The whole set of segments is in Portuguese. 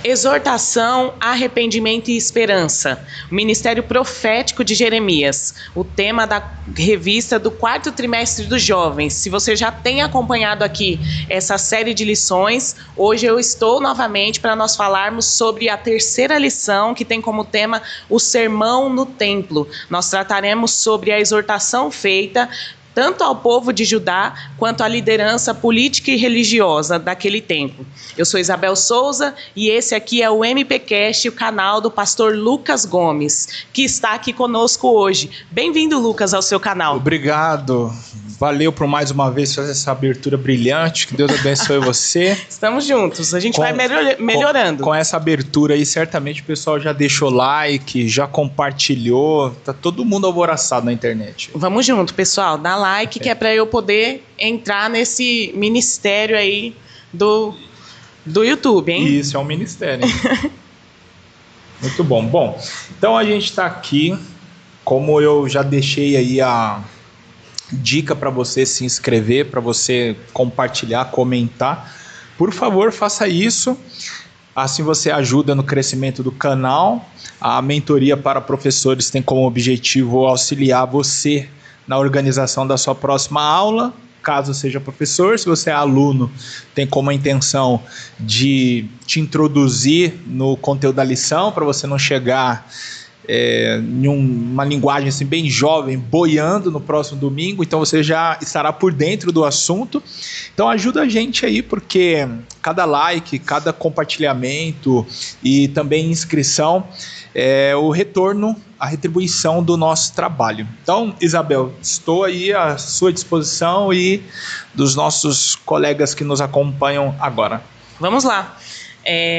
Exortação, arrependimento e esperança. O Ministério Profético de Jeremias. O tema da revista do 4º trimestre dos jovens. Se você já tem acompanhado aqui essa série de lições, hoje eu estou novamente para nós falarmos sobre a 3ª lição, que tem como tema o sermão no templo. Nós trataremos sobre a exortação feita tanto ao povo de Judá, quanto à liderança política e religiosa daquele tempo. Eu sou Isabel Souza e esse aqui é o MPcast, o canal do pastor Lucas Gomes, que está aqui conosco hoje. Bem-vindo, Lucas, ao seu canal. Obrigado. Valeu por mais uma vez fazer essa abertura brilhante. Que Deus abençoe você. Estamos juntos, a gente vai melhorando. Com essa abertura aí, certamente o pessoal já deixou like, já compartilhou. Tá todo mundo alvoroçado na internet. Vamos junto, pessoal. Dá like, que é para eu poder entrar nesse ministério aí do YouTube, hein? Isso, é um ministério, hein? Muito bom. Bom, então a gente está aqui, como eu já deixei aí a dica para você se inscrever, para você compartilhar, comentar. Por favor, faça isso. Assim você ajuda no crescimento do canal. A mentoria para professores tem como objetivo auxiliar você na organização da sua próxima aula, caso seja professor. Se você é aluno, tem como intenção de te introduzir no conteúdo da lição, para você não chegar em uma linguagem assim, bem jovem, boiando no próximo domingo. Então você já estará por dentro do assunto. Então ajuda a gente aí, porque cada like, cada compartilhamento e também inscrição é o retorno, a retribuição do nosso trabalho. Então, Isabel, estou aí à sua disposição e dos nossos colegas que nos acompanham agora. Vamos lá.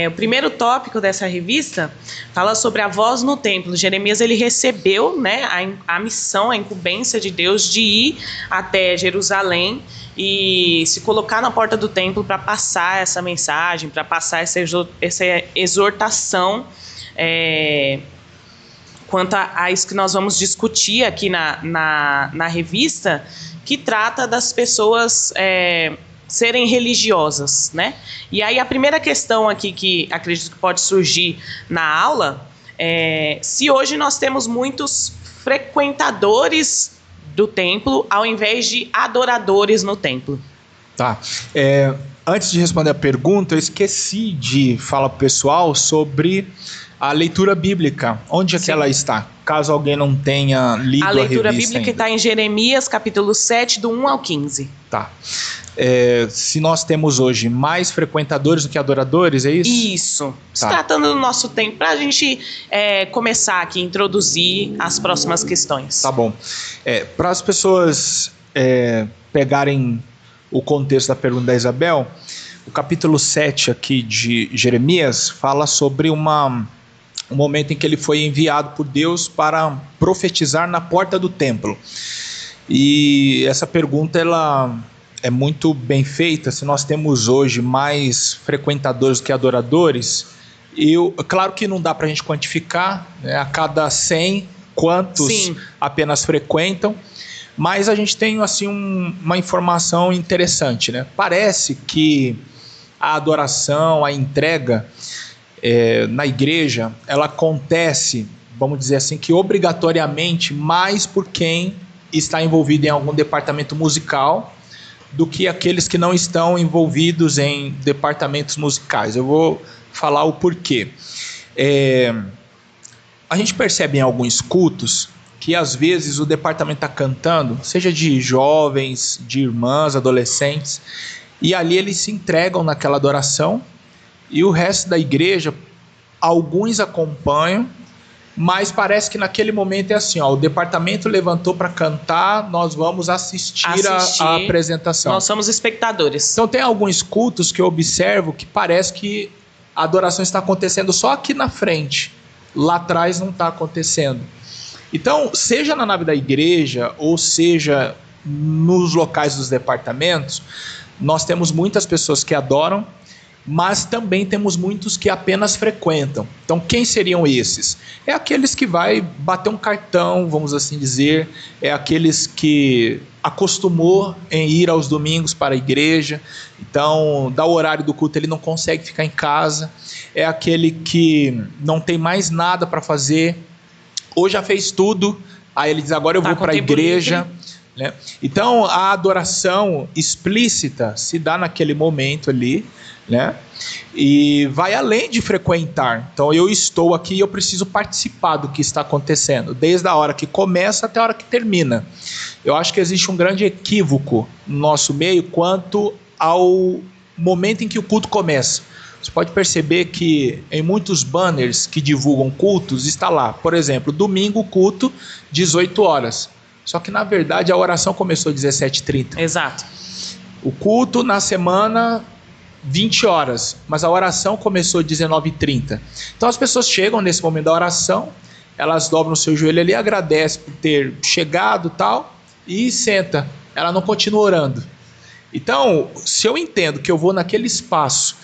O primeiro tópico dessa revista fala sobre a voz no templo. Jeremias, ele recebeu, né, a missão, a incumbência de Deus de ir até Jerusalém e se colocar na porta do templo para passar essa mensagem, para passar essa exortação quanto a isso que nós vamos discutir aqui na revista, que trata das pessoas serem religiosas, né? E aí a primeira questão aqui que acredito que pode surgir na aula é se hoje nós temos muitos frequentadores do templo ao invés de adoradores no templo. Tá. Antes de responder a pergunta, eu esqueci de falar para o pessoal sobre a leitura bíblica. Onde é que ela está? Caso alguém não tenha lido a revista. A leitura bíblica está em Jeremias, capítulo 7, do 1 ao 15. Tá. Se nós temos hoje mais frequentadores do que adoradores, é isso? Isso. Se tratando do nosso tempo, para a gente começar aqui, introduzir as próximas questões. Tá bom. Para as pessoas pegarem o contexto da pergunta da Isabel, o capítulo 7 aqui de Jeremias fala sobre um momento em que ele foi enviado por Deus para profetizar na porta do templo. E essa pergunta ela é muito bem feita. Se nós temos hoje mais frequentadores do que adoradores, claro que não dá para a gente quantificar, né, a cada 100 quantos apenas frequentam, mas a gente tem assim uma informação interessante, né? Parece que a adoração, a entrega na igreja, ela acontece, vamos dizer assim, que obrigatoriamente mais por quem está envolvido em algum departamento musical do que aqueles que não estão envolvidos em departamentos musicais. Eu vou falar o porquê. A gente percebe em alguns cultos que às vezes o departamento está cantando, seja de jovens, de irmãs, adolescentes, e ali eles se entregam naquela adoração, e o resto da igreja, alguns acompanham, mas parece que naquele momento é assim, o departamento levantou para cantar, nós vamos assistir a apresentação. Nós somos espectadores. Então tem alguns cultos que eu observo que parece que a adoração está acontecendo só aqui na frente, lá atrás não está acontecendo. Então, seja na nave da igreja, ou seja nos locais dos departamentos, nós temos muitas pessoas que adoram, mas também temos muitos que apenas frequentam. Então, quem seriam esses? É aqueles que vai bater um cartão, vamos assim dizer, é aqueles que acostumou em ir aos domingos para a igreja, então, dá o horário do culto, ele não consegue ficar em casa, é aquele que não tem mais nada para fazer, ou já fez tudo, aí ele diz, agora eu vou para a igreja, né? Então, a adoração explícita se dá naquele momento ali, né? E vai além de frequentar. Então, eu estou aqui e eu preciso participar do que está acontecendo, desde a hora que começa até a hora que termina. Eu acho que existe um grande equívoco no nosso meio quanto ao momento em que o culto começa. Você pode perceber que em muitos banners que divulgam cultos está lá, por exemplo, domingo culto, 18 horas. Só que na verdade a oração começou às 17h30. Exato. O culto na semana, 20 horas, mas a oração começou às 19h30. Então as pessoas chegam nesse momento da oração, elas dobram o seu joelho ali, agradecem por ter chegado tal, e senta. Ela não continua orando. Então, se eu entendo que eu vou naquele espaço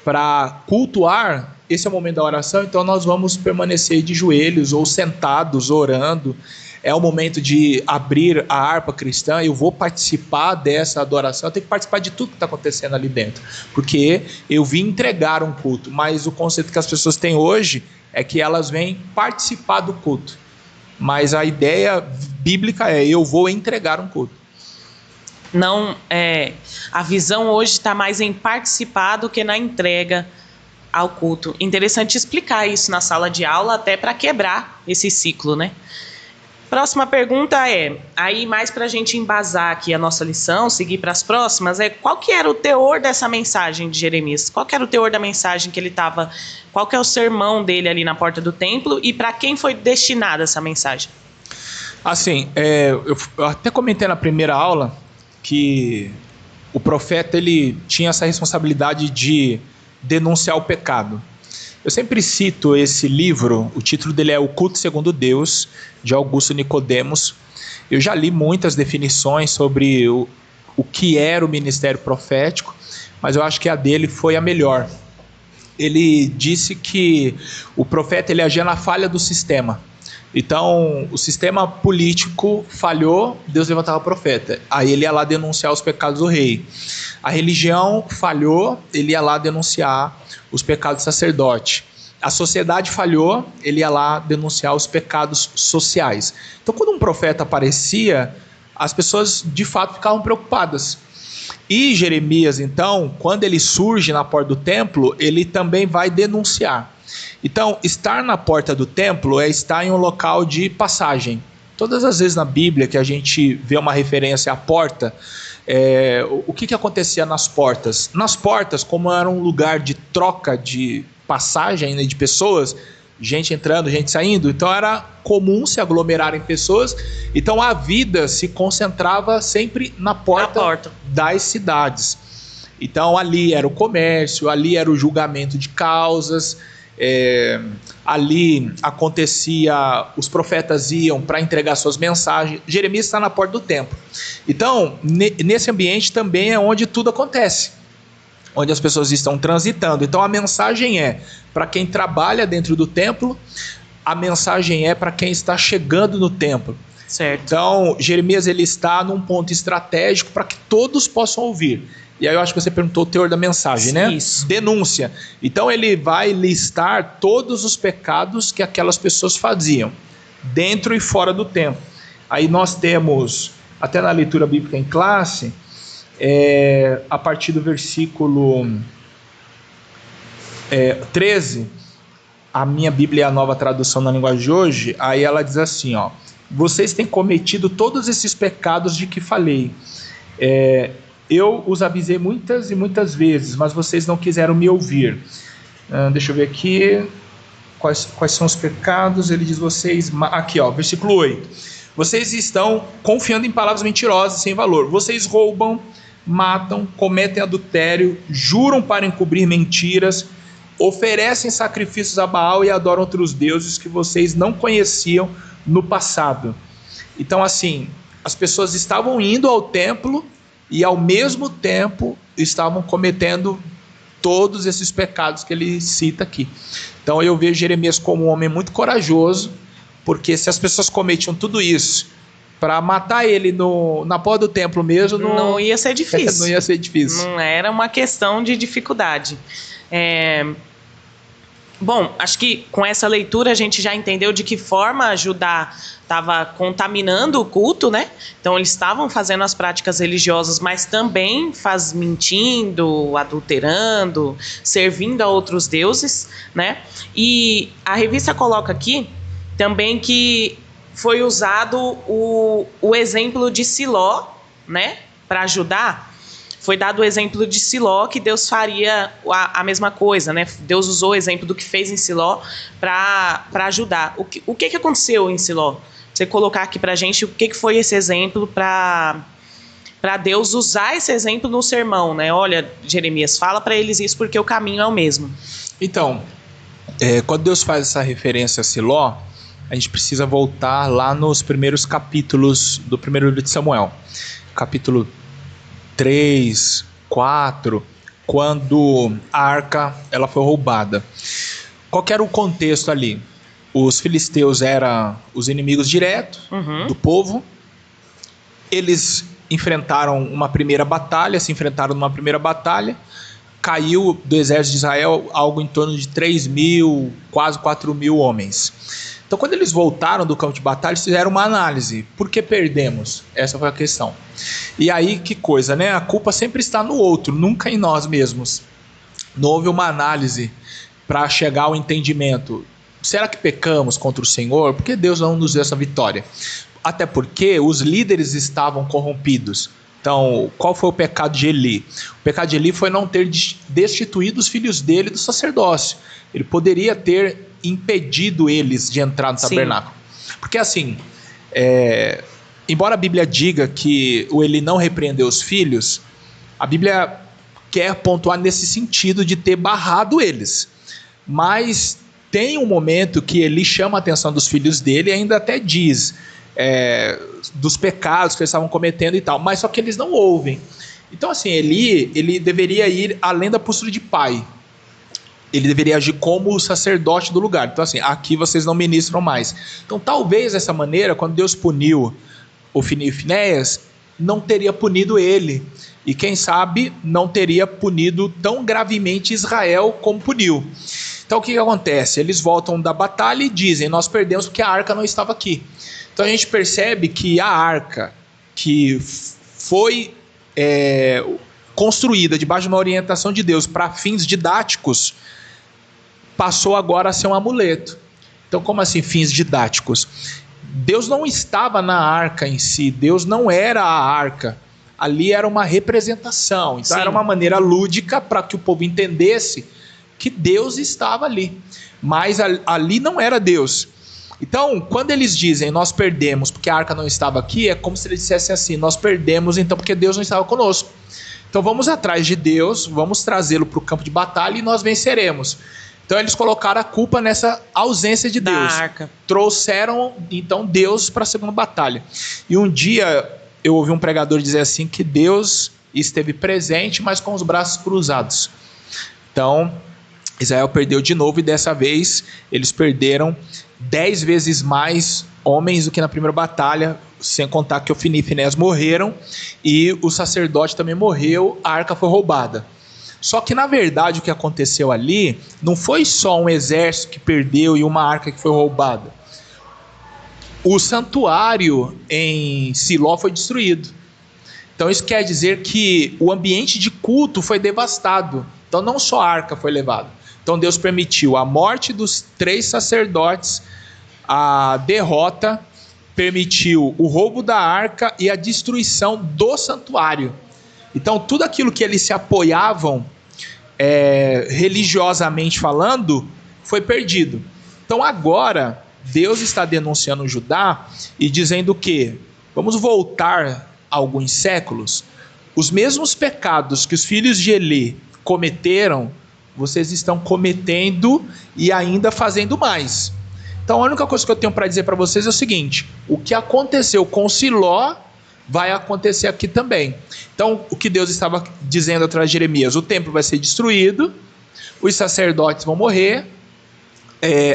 para cultuar, esse é o momento da oração, então nós vamos permanecer de joelhos ou sentados orando. É o momento de abrir a harpa cristã, eu vou participar dessa adoração, eu tenho que participar de tudo que está acontecendo ali dentro, porque eu vim entregar um culto, mas o conceito que as pessoas têm hoje é que elas vêm participar do culto, mas a ideia bíblica é, eu vou entregar um culto. Não, a visão hoje está mais em participar do que na entrega ao culto. Interessante explicar isso na sala de aula, até para quebrar esse ciclo, né? Próxima pergunta é, aí mais para a gente embasar aqui a nossa lição, seguir para as próximas, qual que era o teor dessa mensagem de Jeremias? Qual que era o teor da mensagem que ele estava, qual que é o sermão dele ali na porta do templo e para quem foi destinada essa mensagem? Assim, eu até comentei na primeira aula que o profeta ele tinha essa responsabilidade de denunciar o pecado. Eu sempre cito esse livro, o título dele é O Culto Segundo Deus, de Augusto Nicodemos. Eu já li muitas definições sobre o que era o ministério profético, mas eu acho que a dele foi a melhor. Ele disse que o profeta ele agia na falha do sistema. Então, o sistema político falhou, Deus levantava o profeta. Aí ele ia lá denunciar os pecados do rei. A religião falhou, ele ia lá denunciar os pecados do sacerdote. A sociedade falhou, ele ia lá denunciar os pecados sociais. Então, quando um profeta aparecia, as pessoas de fato ficavam preocupadas. E Jeremias, então, quando ele surge na porta do templo, ele também vai denunciar. Então, estar na porta do templo é estar em um local de passagem. Todas as vezes na Bíblia que a gente vê uma referência à porta, o que acontecia nas portas? Nas portas, como era um lugar de troca de passagem, né, de pessoas, gente entrando, gente saindo, então era comum se aglomerarem pessoas, então a vida se concentrava sempre na porta das cidades. Então ali era o comércio, ali era o julgamento de causas, ali acontecia, os profetas iam para entregar suas mensagens. Jeremias está na porta do templo. Então, nesse ambiente também é onde tudo acontece, onde as pessoas estão transitando. Então a mensagem é para quem trabalha dentro do templo, a mensagem é para quem está chegando no templo. Certo. Então Jeremias ele está num ponto estratégico para que todos possam ouvir. E aí eu acho que você perguntou o teor da mensagem, né? Isso. Denúncia. Então ele vai listar todos os pecados que aquelas pessoas faziam, dentro e fora do templo. Aí nós temos, até na leitura bíblica em classe, a partir do versículo 13, a minha Bíblia é a Nova Tradução na Linguagem de hoje, aí ela diz assim, ó, vocês têm cometido todos esses pecados de que falei, eu os avisei muitas e muitas vezes, mas vocês não quiseram me ouvir. Deixa eu ver aqui, quais são os pecados, ele diz vocês, aqui ó, versículo 8, vocês estão confiando em palavras mentirosas sem valor, vocês roubam, matam, cometem adultério, juram para encobrir mentiras, oferecem sacrifícios a Baal e adoram outros deuses que vocês não conheciam no passado. Então assim, as pessoas estavam indo ao templo e ao mesmo tempo estavam cometendo todos esses pecados que ele cita aqui. Então eu vejo Jeremias como um homem muito corajoso, porque se as pessoas cometiam tudo isso para matar ele na porta do templo mesmo, não ia ser difícil. Não ia ser difícil. Não era uma questão de dificuldade. Bom, acho que com essa leitura a gente já entendeu de que forma Judá estava contaminando o culto, né? Então eles estavam fazendo as práticas religiosas, mas também mentindo, adulterando, servindo a outros deuses, né? E a revista coloca aqui também que foi usado o exemplo de Siló, né? Para Judá. Foi dado o exemplo de Siló, que Deus faria a mesma coisa, né? Deus usou o exemplo do que fez em Siló para ajudar. O que aconteceu em Siló? Você colocar aqui para a gente o que foi esse exemplo para Deus usar esse exemplo no sermão, né? Olha, Jeremias, fala para eles isso porque o caminho é o mesmo. Então, quando Deus faz essa referência a Siló, a gente precisa voltar lá nos primeiros capítulos do primeiro livro de Samuel. Capítulo 3, 4, quando a arca ela foi roubada. Qual que era o contexto ali? Os filisteus eram os inimigos diretos do povo. Eles enfrentaram uma primeira batalha, caiu do exército de Israel algo em torno de 3.000, quase 4.000 homens. Então, quando eles voltaram do campo de batalha, eles fizeram uma análise. Por que perdemos? Essa foi a questão. E aí, que coisa, né? A culpa sempre está no outro, nunca em nós mesmos. Não houve uma análise para chegar ao entendimento. Será que pecamos contra o Senhor? Por que Deus não nos deu essa vitória? Até porque os líderes estavam corrompidos. Então, qual foi o pecado de Eli? O pecado de Eli foi não ter destituído os filhos dele do sacerdócio. Ele poderia ter impedido eles de entrar no tabernáculo. Porque assim, embora a Bíblia diga que o Eli não repreendeu os filhos, a Bíblia quer pontuar nesse sentido de ter barrado eles. Mas tem um momento que Eli chama a atenção dos filhos dele e ainda até diz dos pecados que eles estavam cometendo e tal, mas só que eles não ouvem. Então assim, ele deveria ir além da postura de pai. Ele deveria agir como o sacerdote do lugar. Então assim, aqui vocês não ministram mais. Então talvez dessa maneira, quando Deus puniu Ofni e Finéias, não teria punido ele. E quem sabe não teria punido tão gravemente Israel como puniu. Então o que acontece? Eles voltam da batalha e dizem, nós perdemos porque a arca não estava aqui. Então a gente percebe que a arca que foi construída debaixo de uma orientação de Deus para fins didáticos, passou agora a ser um amuleto. Então como assim fins didáticos? Deus não estava na arca em si, Deus não era a arca. Ali era uma representação, então era uma maneira lúdica para que o povo entendesse que Deus estava ali, mas ali não era Deus. Então quando eles dizem nós perdemos porque a arca não estava aqui, é como se eles dissessem assim, nós perdemos então porque Deus não estava conosco. Então vamos atrás de Deus, vamos trazê-lo para o campo de batalha e nós venceremos. Então eles colocaram a culpa nessa ausência de Deus. Arca. Trouxeram então Deus para a segunda batalha. E um dia eu ouvi um pregador dizer assim que Deus esteve presente, mas com os braços cruzados. Então Israel perdeu de novo e dessa vez eles perderam 10 vezes mais homens do que na primeira batalha, sem contar que Ofni e Finéias morreram e o sacerdote também morreu, a arca foi roubada. Só que na verdade o que aconteceu ali não foi só um exército que perdeu e uma arca que foi roubada. O santuário em Siló foi destruído. Então isso quer dizer que o ambiente de culto foi devastado. Então não só a arca foi levada. Então Deus permitiu a morte dos 3 sacerdotes, a derrota, permitiu o roubo da arca e a destruição do santuário. Então tudo aquilo que eles se apoiavam religiosamente falando foi perdido. Então agora Deus está denunciando Judá e dizendo que vamos voltar alguns séculos, os mesmos pecados que os filhos de Eli cometeram, vocês estão cometendo e ainda fazendo mais. Então a única coisa que eu tenho para dizer para vocês é o seguinte: o que aconteceu com Siló vai acontecer aqui também. Então, o que Deus estava dizendo através de Jeremias: o templo vai ser destruído, os sacerdotes vão morrer,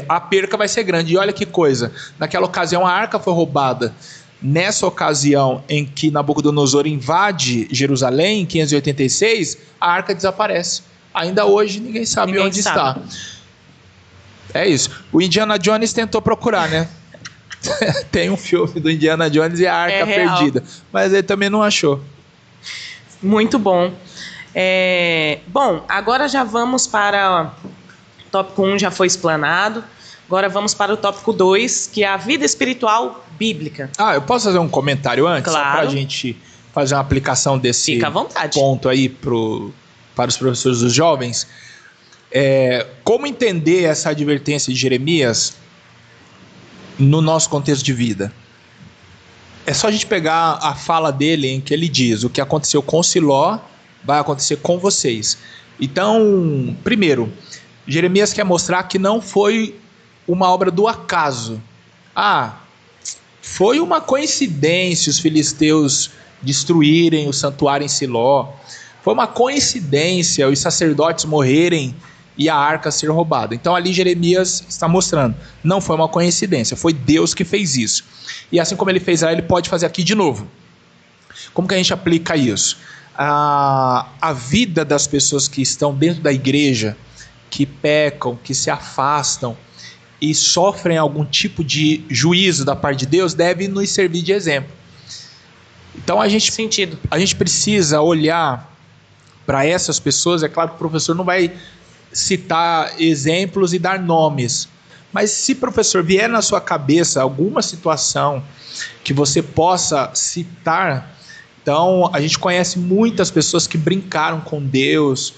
a perca vai ser grande. E olha que coisa, naquela ocasião a arca foi roubada. Nessa ocasião em que Nabucodonosor invade Jerusalém, em 586, a arca desaparece. Ainda hoje ninguém sabe onde está. É isso. O Indiana Jones tentou procurar, né? Tem um filme do Indiana Jones e a arca perdida, mas ele também não achou. Muito bom. Bom, agora já vamos para o tópico 1, já foi explanado. Agora vamos para o tópico 2, que é a vida espiritual bíblica. Eu posso fazer um comentário antes? Claro. Só para a gente fazer uma aplicação desse Fica à vontade. Ponto aí para os professores dos jovens. Como entender essa advertência de Jeremias no nosso contexto de vida? É só a gente pegar a fala dele em que ele diz: o que aconteceu com Siló vai acontecer com vocês. Então, primeiro, Jeremias quer mostrar que não foi uma obra do acaso. Foi uma coincidência os filisteus destruírem o santuário em Siló. Foi uma coincidência os sacerdotes morrerem e a arca ser roubada. Então ali Jeremias está mostrando: não foi uma coincidência, foi Deus que fez isso. E assim como ele fez lá, ele pode fazer aqui de novo. Como que a gente aplica isso? A vida das pessoas que estão dentro da igreja, que pecam, que se afastam e sofrem algum tipo de juízo da parte de Deus, deve nos servir de exemplo. Então a gente precisa olhar para essas pessoas. É claro que o professor não vai citar exemplos e dar nomes, mas se, professor, vier na sua cabeça alguma situação que você possa citar. Então a gente conhece muitas pessoas que brincaram com Deus,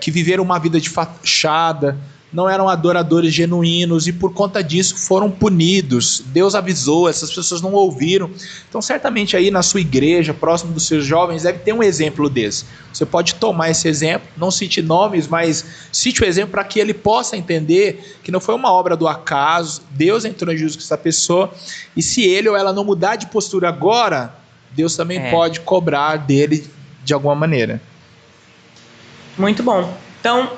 que viveram uma vida de fachada, não eram adoradores genuínos e por conta disso foram punidos. Deus avisou, essas pessoas não ouviram. Então certamente aí na sua igreja, próximo dos seus jovens, deve ter um exemplo desse. Você pode tomar esse exemplo, não cite nomes, mas cite o exemplo para que ele possa entender que não foi uma obra do acaso. Deus entrou em juízo com essa pessoa, e se ele ou ela não mudar de postura agora, Deus também pode cobrar dele de alguma maneira. Muito bom. Então,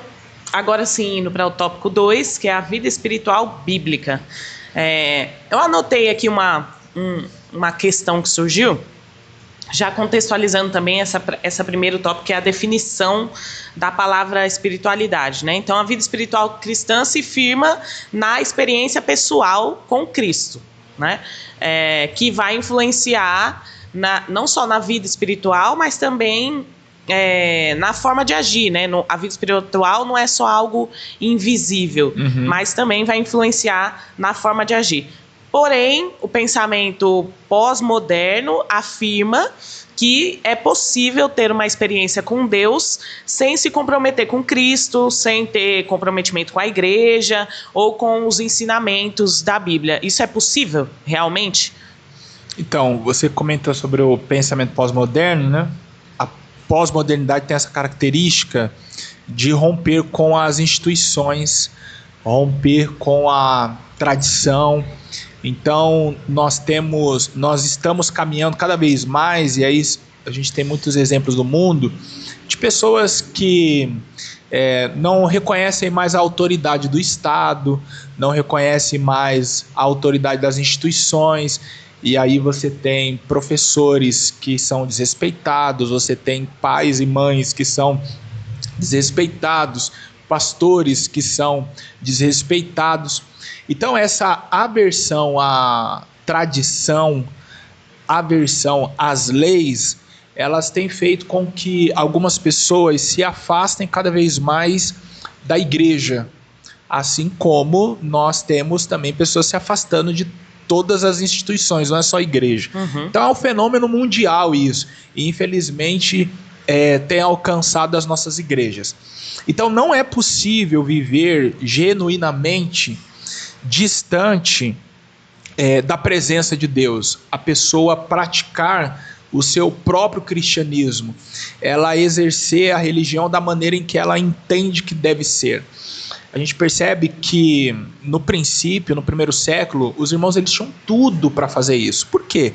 agora sim, indo para o tópico 2, que é a vida espiritual bíblica. Eu anotei aqui uma questão que surgiu, já contextualizando também essa primeiro tópico, que é a definição da palavra espiritualidade, né? Então, a vida espiritual cristã se firma na experiência pessoal com Cristo, né? Que vai influenciar não só na vida espiritual, mas também na forma de agir, né? A vida espiritual não é só algo invisível, mas também vai influenciar na forma de agir. Porém, o pensamento pós-moderno afirma que é possível ter uma experiência com Deus sem se comprometer com Cristo, sem ter comprometimento com a igreja ou com os ensinamentos da Bíblia. Isso é possível, realmente? Então, você comentou sobre o pensamento pós-moderno, né? A pós-modernidade tem essa característica de romper com as instituições, romper com a tradição. Então, nós estamos caminhando cada vez mais, e aí a gente tem muitos exemplos do mundo, de pessoas que não reconhecem mais a autoridade do Estado, não reconhecem mais a autoridade das instituições. E aí você tem professores que são desrespeitados, você tem pais e mães que são desrespeitados, pastores que são desrespeitados. Então essa aversão à tradição, aversão às leis, elas têm feito com que algumas pessoas se afastem cada vez mais da igreja. Assim como nós temos também pessoas se afastando de todas as instituições, não é só a igreja. Então é um fenômeno mundial isso, e infelizmente tem alcançado as nossas igrejas. Então não é possível viver genuinamente distante da presença de Deus, a pessoa praticar o seu próprio cristianismo, ela exercer a religião da maneira em que ela entende que deve ser. A gente percebe que no princípio, no primeiro século, os irmãos eles tinham tudo para fazer isso. Por quê?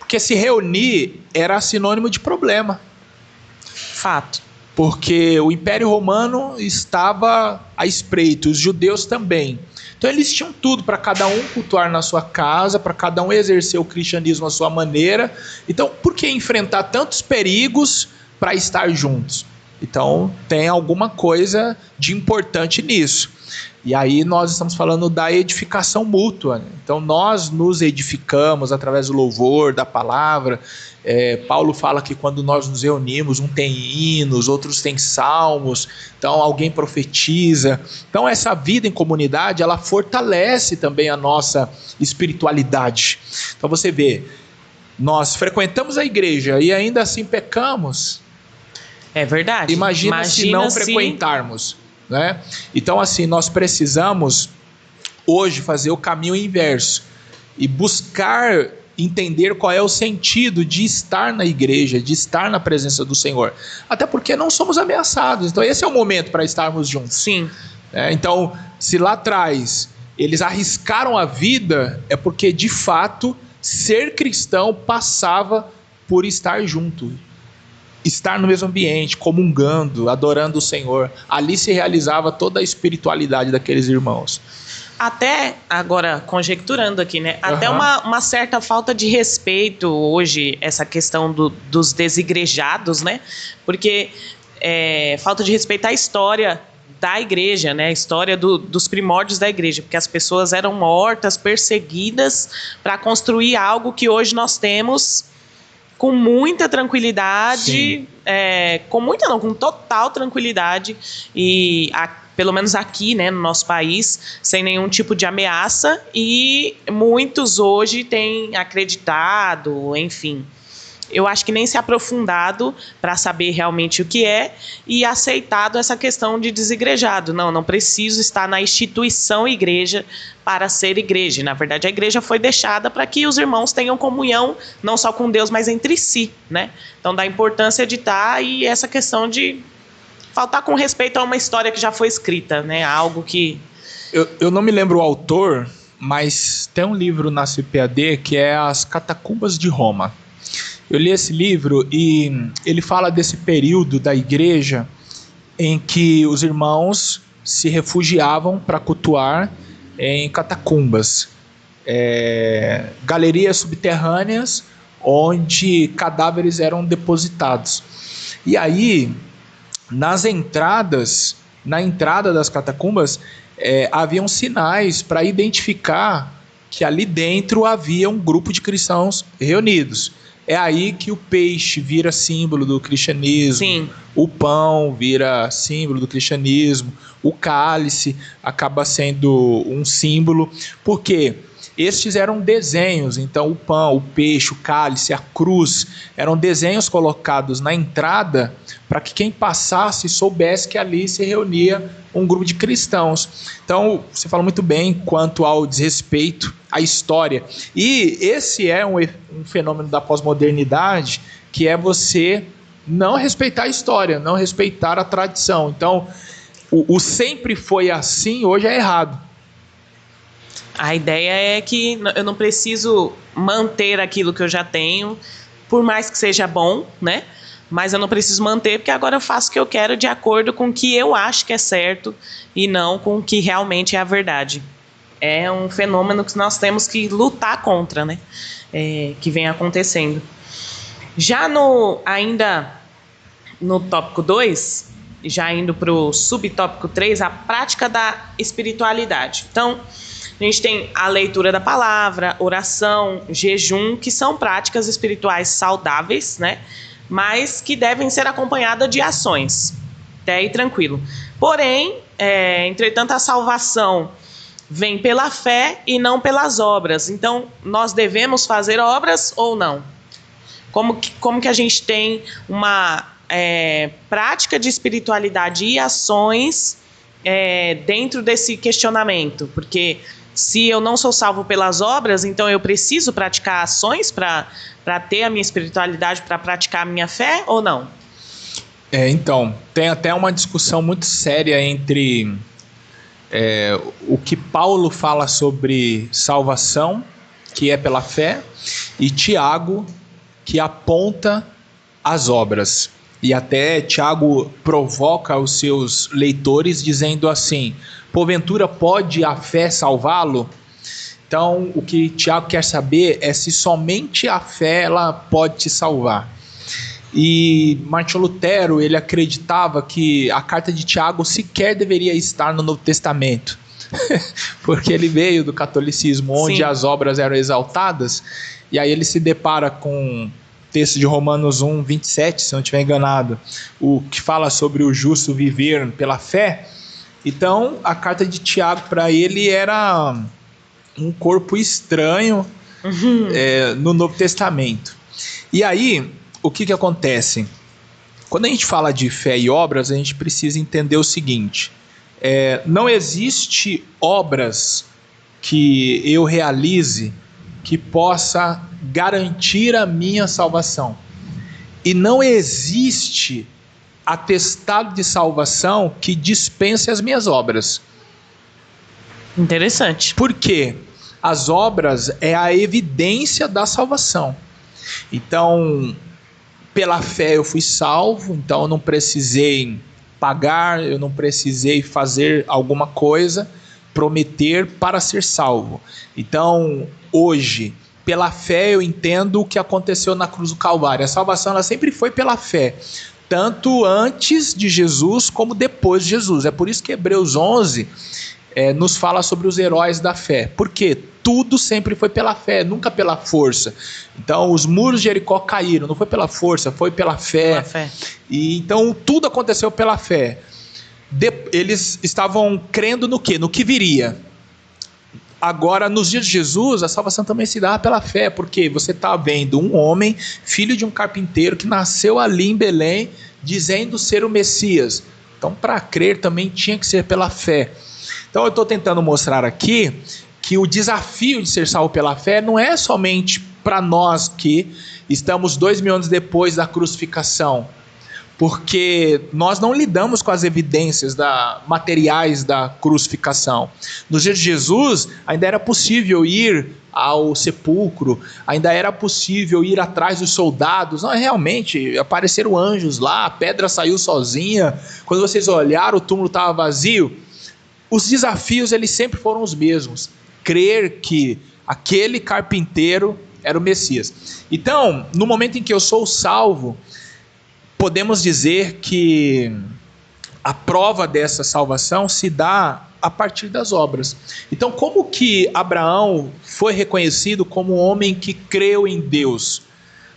Porque se reunir era sinônimo de problema. Fato. Porque o Império Romano estava à espreita, os judeus também. Então eles tinham tudo para cada um cultuar na sua casa, para cada um exercer o cristianismo à sua maneira. Então, por que enfrentar tantos perigos para estar juntos? Então, tem alguma coisa de importante nisso. E aí nós estamos falando da edificação mútua. Então, nós nos edificamos através do louvor, da palavra. Paulo fala que quando nós nos reunimos, um tem hinos, outros tem salmos, então alguém profetiza. Então essa vida em comunidade, ela fortalece também a nossa espiritualidade. Então você vê, nós frequentamos a igreja e ainda assim pecamos. É verdade. Imagina se não frequentarmos, né? Então assim, nós precisamos hoje fazer o caminho inverso e buscar entender qual é o sentido de estar na igreja, de estar na presença do Senhor. Até porque não somos ameaçados. Então esse é o momento para estarmos juntos. Sim. Então, se lá atrás eles arriscaram a vida, é porque de fato ser cristão passava por estar junto. Estar no mesmo ambiente, comungando, adorando o Senhor. Ali se realizava toda a espiritualidade daqueles irmãos. Até, agora conjecturando aqui, né? Até uma certa falta de respeito hoje, essa questão dos desigrejados, né? Porque falta de respeito à história da igreja, né? A história dos primórdios da igreja, porque as pessoas eram mortas, perseguidas para construir algo que hoje nós temos com muita tranquilidade, com total tranquilidade e pelo menos aqui, né, no nosso país, sem nenhum tipo de ameaça, e muitos hoje têm acreditado, enfim, eu acho que nem se aprofundado para saber realmente o que é e aceitado essa questão de desigrejado. Não preciso estar na instituição igreja para ser igreja. Na verdade, a igreja foi deixada para que os irmãos tenham comunhão, não só com Deus, mas entre si, né? Então, da importância de estar e essa questão de faltar com respeito a uma história que já foi escrita, né? Algo que... Eu não me lembro o autor, mas tem um livro na CPAD que é As Catacumbas de Roma. Eu li esse livro e ele fala desse período da igreja em que os irmãos se refugiavam para cultuar em catacumbas, galerias subterrâneas onde cadáveres eram depositados. E aí, na entrada das catacumbas, haviam sinais para identificar que ali dentro havia um grupo de cristãos reunidos. É aí que o peixe vira símbolo do cristianismo. Sim. O pão vira símbolo do cristianismo, o cálice acaba sendo um símbolo, porque estes eram desenhos. Então o pão, o peixe, o cálice, a cruz eram desenhos colocados na entrada para que quem passasse soubesse que ali se reunia um grupo de cristãos. Então você fala muito bem quanto ao desrespeito à história, e esse é um fenômeno da pós-modernidade, que é você não respeitar a história, não respeitar a tradição. Então o sempre foi assim hoje é errado. A ideia é que eu não preciso manter aquilo que eu já tenho, por mais que seja bom, né? Mas eu não preciso manter, porque agora eu faço o que eu quero de acordo com o que eu acho que é certo e não com o que realmente é a verdade. É um fenômeno que nós temos que lutar contra, né? Que vem acontecendo. Já ainda no tópico 2, já indo para o subtópico 3, a prática da espiritualidade. Então, a gente tem a leitura da palavra, oração, jejum, que são práticas espirituais saudáveis, né? Mas que devem ser acompanhadas de ações. Até aí tranquilo. Porém, entretanto, a salvação vem pela fé e não pelas obras. Então, nós devemos fazer obras ou não? Como que a gente tem uma prática de espiritualidade e ações dentro desse questionamento? Porque se eu não sou salvo pelas obras, então eu preciso praticar ações para ter a minha espiritualidade, para praticar a minha fé ou não? Então, tem até uma discussão muito séria entre o que Paulo fala sobre salvação que é pela fé, e Tiago, que aponta as obras. E até Tiago provoca os seus leitores dizendo assim: porventura pode a fé salvá-lo? Então o que Tiago quer saber é se somente a fé ela pode te salvar. E Martinho Lutero, ele acreditava que a carta de Tiago sequer deveria estar no Novo Testamento, porque ele veio do catolicismo, onde as obras eram exaltadas, e aí ele se depara com texto de Romanos 1, 27, se não estiver enganado, o que fala sobre o justo viver pela fé. Então a carta de Tiago para ele era um corpo estranho no Novo Testamento. E aí, o que acontece? Quando a gente fala de fé e obras, a gente precisa entender o seguinte: não existe obras que eu realize que possa garantir a minha salvação. E não existe atestado de salvação que dispense as minhas obras. Interessante. Por quê? As obras é a evidência da salvação. Então, pela fé eu fui salvo, então eu não precisei pagar, eu não precisei fazer alguma coisa, prometer para ser salvo. Então, hoje, pela fé eu entendo o que aconteceu na cruz do Calvário. A salvação ela sempre foi pela fé, tanto antes de Jesus como depois de Jesus. É por isso que Hebreus 11 nos fala sobre os heróis da fé. Por quê? Tudo sempre foi pela fé, nunca pela força. Então os muros de Jericó caíram, não foi pela força, foi pela fé. Pela fé. E então tudo aconteceu pela fé. Eles estavam crendo no quê? No que viria. Agora, nos dias de Jesus, a salvação também se dá pela fé, porque você está vendo um homem, filho de um carpinteiro, que nasceu ali em Belém, dizendo ser o Messias. Então, para crer também tinha que ser pela fé. Então, eu estou tentando mostrar aqui que o desafio de ser salvo pela fé não é somente para nós que estamos 2000 anos depois da crucificação, porque nós não lidamos com as evidências materiais da crucificação. Nos dias de Jesus, ainda era possível ir ao sepulcro, ainda era possível ir atrás dos soldados. Não, realmente, apareceram anjos lá, a pedra saiu sozinha. Quando vocês olharam, o túmulo estava vazio. Os desafios, eles sempre foram os mesmos. Crer que aquele carpinteiro era o Messias. Então, no momento em que eu sou salvo, podemos dizer que a prova dessa salvação se dá a partir das obras. Então, como que Abraão foi reconhecido como um homem que creu em Deus?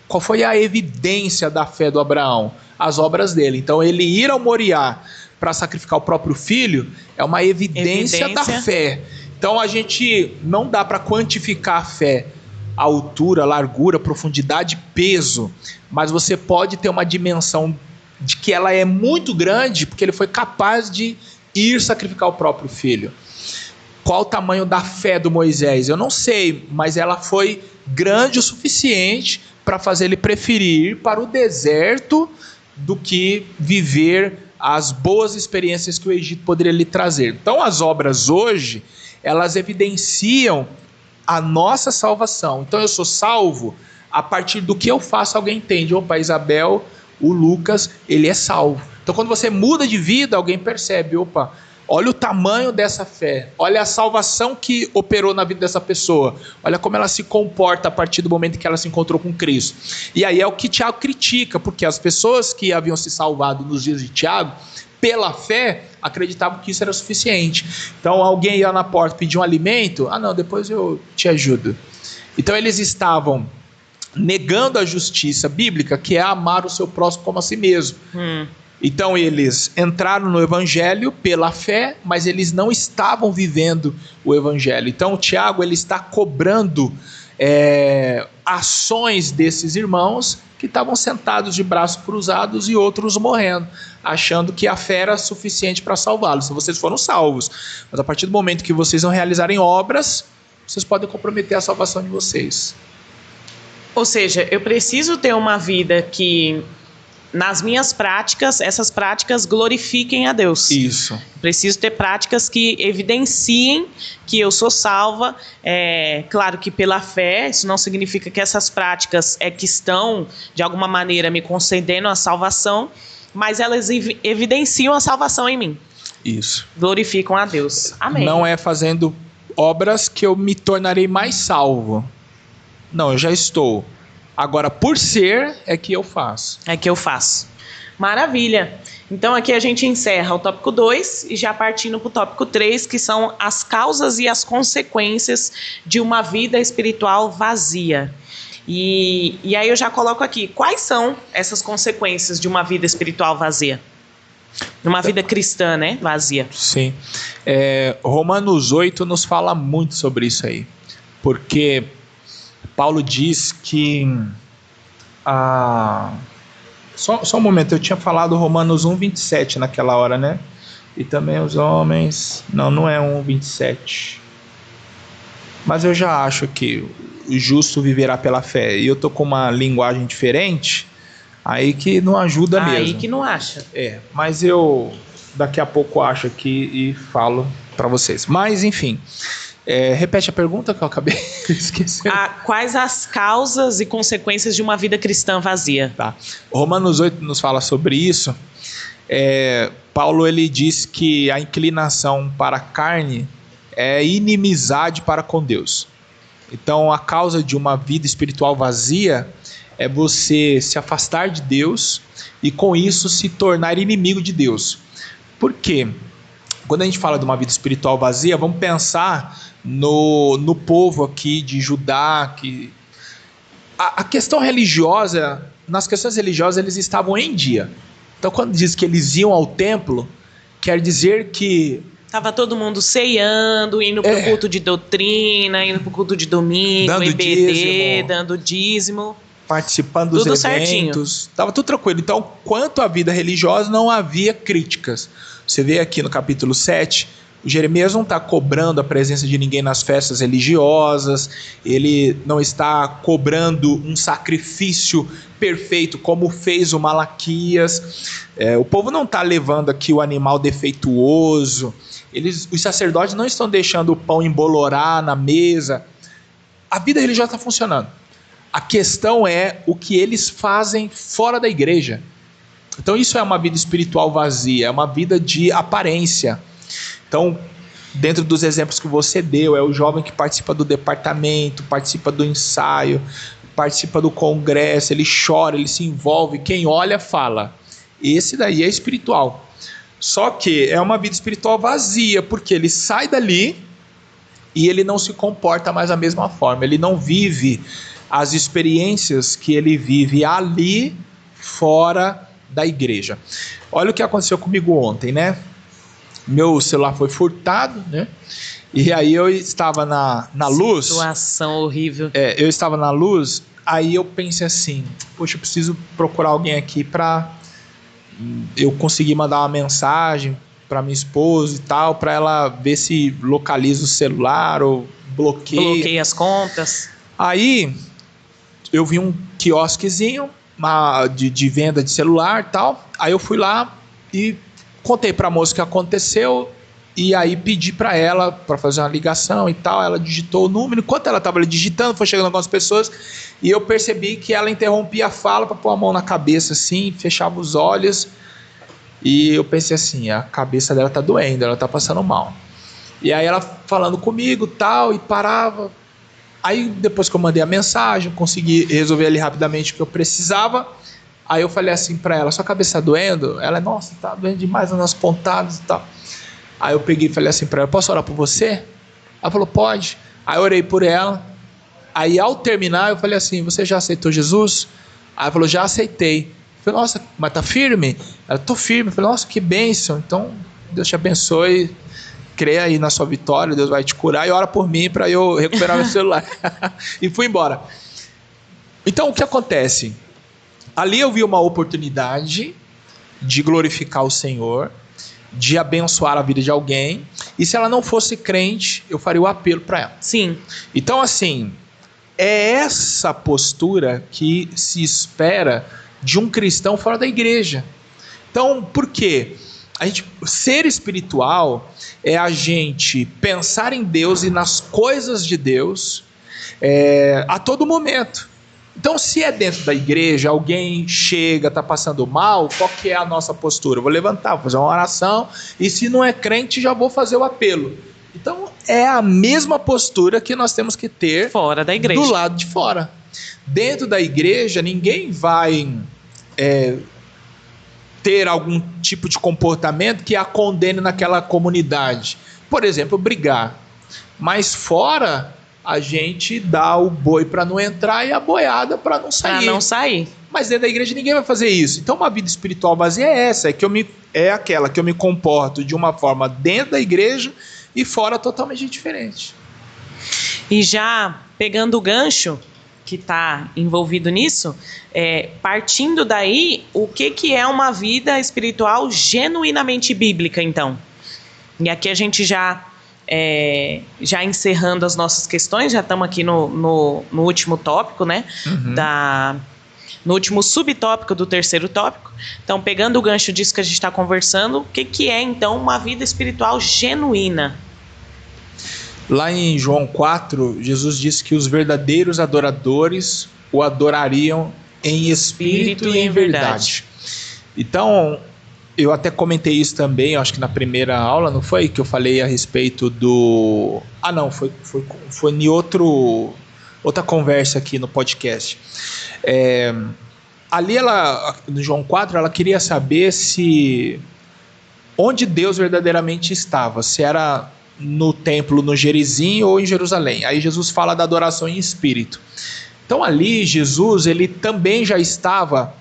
Qual foi a evidência da fé do Abraão? As obras dele. Então, ele ir ao Moriá para sacrificar o próprio filho é uma evidência da fé. Então, a gente não dá para quantificar a fé, a altura, a largura, a profundidade, peso, mas você pode ter uma dimensão de que ela é muito grande, porque ele foi capaz de ir sacrificar o próprio filho. Qual o tamanho da fé do Moisés? Eu não sei, mas ela foi grande o suficiente para fazer ele preferir ir para o deserto do que viver as boas experiências que o Egito poderia lhe trazer. Então as obras hoje, elas evidenciam a nossa salvação. Então eu sou salvo a partir do que eu faço. Alguém entende: opa, a Isabel, o Lucas, ele é salvo. Então quando você muda de vida, alguém percebe: opa, olha o tamanho dessa fé, olha a salvação que operou na vida dessa pessoa, olha como ela se comporta a partir do momento que ela se encontrou com Cristo. E aí é o que Tiago critica, porque as pessoas que haviam se salvado nos dias de Tiago, pela fé, acreditavam que isso era suficiente. Então alguém ia na porta pedir um alimento: ah não, depois eu te ajudo. Então eles estavam negando a justiça bíblica, que é amar o seu próximo como a si mesmo. Então eles entraram no evangelho pela fé, mas eles não estavam vivendo o evangelho. Então o Tiago, ele está cobrando ações desses irmãos que estavam sentados de braços cruzados e outros morrendo, achando que a fé era suficiente para salvá-los. Então vocês foram salvos, mas a partir do momento que vocês não realizarem obras, vocês podem comprometer a salvação de vocês. Ou seja, eu preciso ter uma vida que nas minhas práticas, essas práticas glorifiquem a Deus. Isso. Preciso ter práticas que evidenciem que eu sou salva. Claro que pela fé, isso não significa que essas práticas que estão, de alguma maneira, me concedendo a salvação, mas elas evidenciam a salvação em mim. Isso. Glorificam a Deus. Amém. Não é fazendo obras que eu me tornarei mais salvo. Não, eu já estou. Agora, por ser, é que eu faço. É que eu faço. Maravilha. Então, aqui a gente encerra o tópico 2 e já partindo para o tópico 3, que são as causas e as consequências de uma vida espiritual vazia. E aí eu já coloco aqui, quais são essas consequências de uma vida espiritual vazia? De uma vida cristã, né? Vazia. Sim. Romanos 8 nos fala muito sobre isso aí. Porque Paulo diz que... Só um momento, eu tinha falado Romanos 1:27 naquela hora, né? E também os homens... Não é 1:27. Mas eu já acho que o justo viverá pela fé. E eu tô com uma linguagem diferente, aí que não ajuda mesmo. Aí que não acha. Mas eu daqui a pouco acho aqui e falo para vocês. Mas, enfim... repete a pergunta que eu acabei esquecendo. Quais as causas e consequências de uma vida cristã vazia? Tá. Romanos 8 nos fala sobre isso. Paulo ele diz que a inclinação para a carne é inimizade para com Deus. Então a causa de uma vida espiritual vazia é você se afastar de Deus e com isso se tornar inimigo de Deus. Por quê? Quando a gente fala de uma vida espiritual vazia, vamos pensar no povo aqui de Judá, que a questão religiosa, nas questões religiosas eles estavam em dia. Então quando diz que eles iam ao templo, quer dizer que estava todo mundo ceando, indo para o culto de doutrina, indo para o culto de domingo, dando EBD, dízimo, dando dízimo, participando dos tudo eventos, estava tudo tranquilo. Então, quanto à vida religiosa, não havia críticas. Você vê aqui no capítulo 7, o Jeremias não está cobrando a presença de ninguém nas festas religiosas, ele não está cobrando um sacrifício perfeito como fez o Malaquias, o povo não está levando aqui o animal defeituoso, os sacerdotes não estão deixando o pão embolorar na mesa. A vida religiosa está funcionando. A questão é o que eles fazem fora da igreja. Então isso é uma vida espiritual vazia, é uma vida de aparência. Então, dentro dos exemplos que você deu, é o jovem que participa do departamento, participa do ensaio, participa do congresso, ele chora, ele se envolve, quem olha fala, esse daí é espiritual. Só que é uma vida espiritual vazia, porque ele sai dali e ele não se comporta mais da mesma forma, ele não vive as experiências que ele vive ali fora da igreja. Olha o que aconteceu comigo ontem, né? Meu celular foi furtado, né? E aí eu estava na luz. Situação horrível. Eu estava na luz, aí eu pensei assim, poxa, eu preciso procurar alguém aqui para eu conseguir mandar uma mensagem para minha esposa e tal, para ela ver se localiza o celular ou bloqueia as contas. Aí eu vi um quiosquezinho de venda de celular e tal. Aí eu fui lá e contei pra moça o que aconteceu. E aí pedi pra ela pra fazer uma ligação e tal. Ela digitou o número. Enquanto ela tava ali digitando, foi chegando algumas pessoas. E eu percebi que ela interrompia a fala pra pôr a mão na cabeça assim, fechava os olhos. E eu pensei assim, a cabeça dela tá doendo, ela tá passando mal. E aí ela falando comigo tal, e parava. Aí depois que eu mandei a mensagem, consegui resolver ali rapidamente o que eu precisava. Aí eu falei assim pra ela, sua cabeça tá doendo? Ela, nossa, tá doendo demais nas pontadas e tal. Aí eu peguei e falei assim pra ela, posso orar por você? Ela falou, pode. Aí eu orei por ela. Aí ao terminar eu falei assim, você já aceitou Jesus? Aí ela falou, já aceitei. Eu falei, nossa, mas tá firme? Ela, tô firme. Eu falei, nossa, que bênção. Então Deus te abençoe. Creia aí na sua vitória, Deus vai te curar e ora por mim para eu recuperar meu celular. E fui embora. Então o que acontece? Ali eu vi uma oportunidade de glorificar o Senhor, de abençoar a vida de alguém, e se ela não fosse crente, eu faria o apelo para ela. Sim. Então assim, é essa postura que se espera de um cristão fora da igreja. Então, por quê? Ser espiritual é a gente pensar em Deus e nas coisas de Deus a todo momento. Então, se é dentro da igreja, alguém chega, está passando mal, qual que é a nossa postura? Eu vou levantar, vou fazer uma oração, e se não é crente, já vou fazer o apelo. Então, é a mesma postura que nós temos que ter fora da igreja, do lado de fora. Dentro da igreja, ninguém vai ter algum tipo de comportamento que a condene naquela comunidade. Por exemplo, brigar. Mas fora, a gente dá o boi para não entrar e a boiada para não sair. Para não sair. Mas dentro da igreja ninguém vai fazer isso. Então uma vida espiritual vazia é essa, é aquela que eu me comporto de uma forma dentro da igreja e fora totalmente diferente. E já pegando o gancho que está envolvido nisso, partindo daí, o que é uma vida espiritual genuinamente bíblica, então? E aqui a gente já encerrando as nossas questões, já estamos aqui no último tópico, né? Uhum. No último subtópico do terceiro tópico. Então, pegando o gancho disso que a gente está conversando, o que é, então, uma vida espiritual genuína? Lá em João 4, Jesus disse que os verdadeiros adoradores o adorariam em espírito e em verdade. Então, eu até comentei isso também, acho que na primeira aula, não foi? Que eu falei a respeito do... Ah, não, foi em outra conversa aqui no podcast. Ali, no João 4, ela queria saber onde Deus verdadeiramente estava, se era no templo, no Gerizim ou em Jerusalém. Aí Jesus fala da adoração em espírito. Então ali Jesus, ele também já estava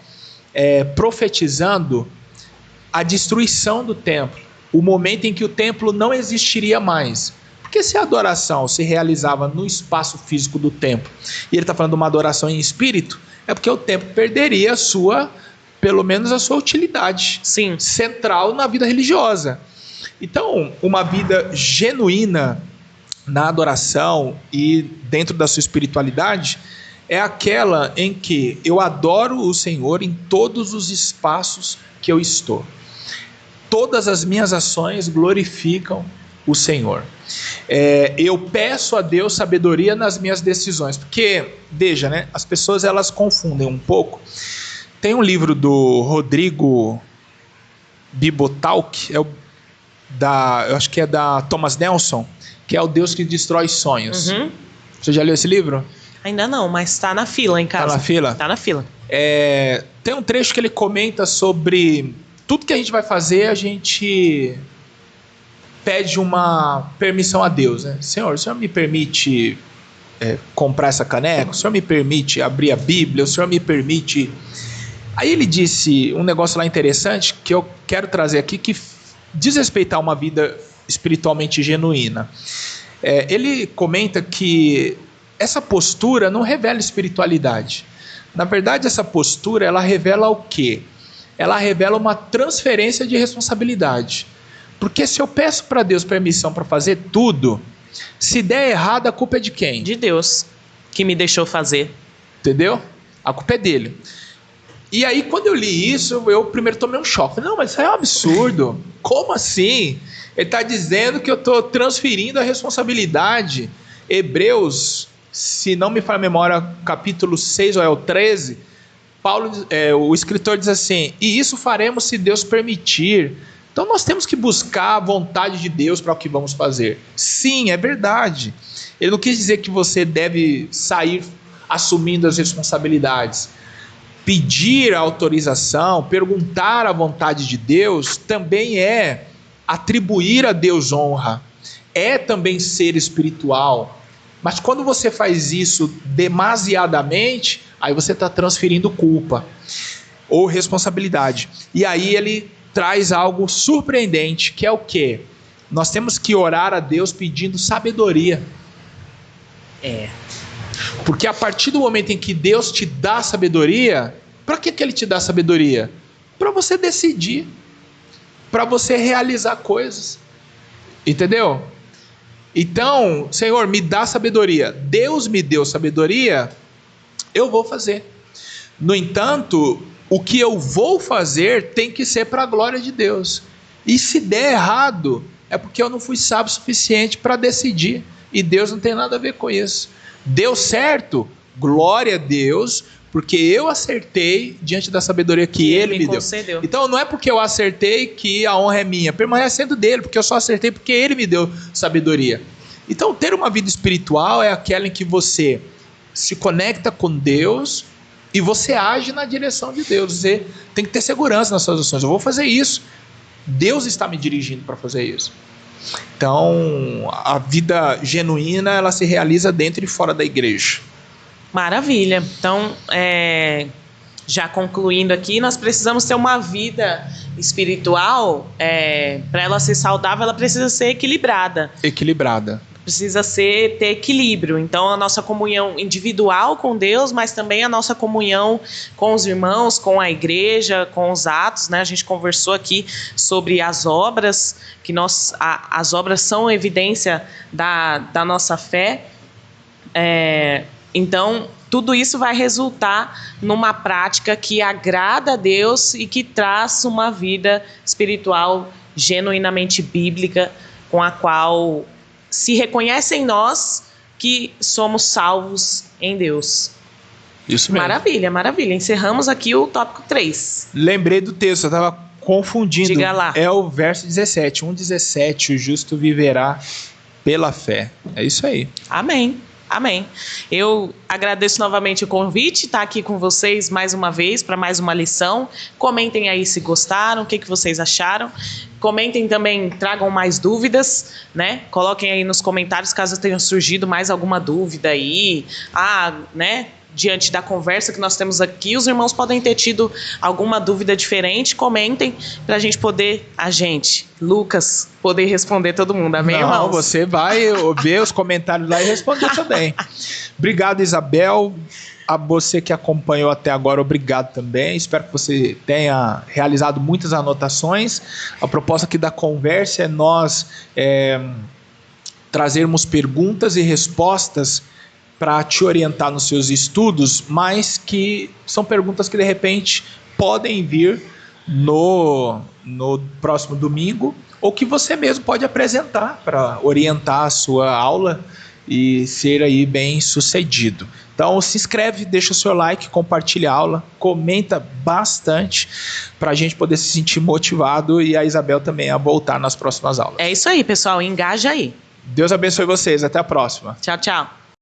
profetizando a destruição do templo, o momento em que o templo não existiria mais. Porque se a adoração se realizava no espaço físico do templo, e ele está falando de uma adoração em espírito, é porque o templo perderia pelo menos a sua utilidade central na vida religiosa. Então, uma vida genuína na adoração e dentro da sua espiritualidade é aquela em que eu adoro o Senhor em todos os espaços que eu estou. Todas as minhas ações glorificam o Senhor. Eu peço a Deus sabedoria nas minhas decisões, porque, veja, né, as pessoas elas confundem um pouco. Tem um livro do Rodrigo Bibotalk, eu acho que é da Thomas Nelson, que é o Deus que destrói sonhos. Uhum. Você já leu esse livro? Ainda não, mas está na fila em casa. Está na fila? Está na fila. Tem um trecho que ele comenta sobre tudo que a gente vai fazer, a gente pede uma permissão a Deus, né? Senhor, o Senhor me permite comprar essa caneca? O Senhor me permite abrir a Bíblia? O Senhor me permite... Aí ele disse um negócio lá interessante que eu quero trazer aqui, que diz respeito a uma vida espiritualmente genuína. Ele comenta que essa postura não revela espiritualidade. Na verdade, essa postura, ela revela o quê? Ela revela uma transferência de responsabilidade. Porque se eu peço para Deus permissão para fazer tudo, se der errado, a culpa é de quem? De Deus, que me deixou fazer. Entendeu? A culpa é dele. E aí, quando eu li isso, eu primeiro tomei um choque. Não, mas isso é um absurdo. Como assim? Ele está dizendo que eu estou transferindo a responsabilidade. Hebreus, se não me falha a memória, capítulo 6 ou é o 13, o escritor diz assim: e isso faremos se Deus permitir. Então nós temos que buscar a vontade de Deus para o que vamos fazer. Sim, é verdade. Ele não quis dizer que você deve sair assumindo as responsabilidades. Pedir a autorização, perguntar a vontade de Deus, também é atribuir a Deus honra, é também ser espiritual. Mas quando você faz isso demasiadamente, aí você está transferindo culpa ou responsabilidade. E aí ele traz algo surpreendente, que é o quê? Nós temos que orar a Deus pedindo sabedoria. Porque a partir do momento em que Deus te dá sabedoria, para que Ele te dá sabedoria? Para você decidir, para você realizar coisas, entendeu? Então, Senhor, me dá sabedoria. Deus me deu sabedoria, eu vou fazer. No entanto, o que eu vou fazer tem que ser para a glória de Deus. E se der errado, é porque eu não fui sábio o suficiente para decidir. E Deus não tem nada a ver com isso. Deu certo, glória a Deus, porque eu acertei diante da sabedoria que Ele me deu. Então não é porque eu acertei que a honra é minha, permanecendo dele, porque eu só acertei porque Ele me deu sabedoria. Então ter uma vida espiritual é aquela em que você se conecta com Deus e você age na direção de Deus. Você tem que ter segurança nas suas ações. Eu vou fazer isso. Deus está me dirigindo para fazer isso. Então, a vida genuína, ela se realiza dentro e fora da igreja. Maravilha. Então, já concluindo aqui, nós precisamos ter uma vida espiritual, para ela ser saudável, ela precisa ser equilibrada. Precisa ter equilíbrio. Então, a nossa comunhão individual com Deus, mas também a nossa comunhão com os irmãos, com a igreja, com os atos, né? A gente conversou aqui sobre as obras, que as obras são evidência da nossa fé. Então, tudo isso vai resultar numa prática que agrada a Deus e que traz uma vida espiritual genuinamente bíblica, com a qual se reconhece em nós que somos salvos em Deus. Isso mesmo. Maravilha, maravilha. Encerramos aqui o tópico 3. Lembrei do texto, eu estava confundindo. Diga lá. É o verso 17. 1,17. O justo viverá pela fé. É isso aí. Amém. Amém. Eu agradeço novamente o convite, estar aqui com vocês mais uma vez para mais uma lição. Comentem aí se gostaram, o que vocês acharam. Comentem também, tragam mais dúvidas, né? Coloquem aí nos comentários caso tenha surgido mais alguma dúvida aí. Né? Diante da conversa que nós temos aqui, os irmãos podem ter tido alguma dúvida diferente. Comentem para a gente, Lucas, poder responder todo mundo. Amém, irmãos? Não, você vai ver os comentários lá e responder também. Obrigado, Isabel. A você que acompanhou até agora, obrigado também. Espero que você tenha realizado muitas anotações. A proposta aqui da conversa é nós trazermos perguntas e respostas para te orientar nos seus estudos, mas que são perguntas que de repente podem vir no próximo domingo, ou que você mesmo pode apresentar para orientar a sua aula e ser aí bem sucedido. Então se inscreve, deixa o seu like, compartilha a aula, comenta bastante para a gente poder se sentir motivado e a Isabel também a voltar nas próximas aulas. É isso aí, pessoal, engaja aí. Deus abençoe vocês, até a próxima. Tchau, tchau.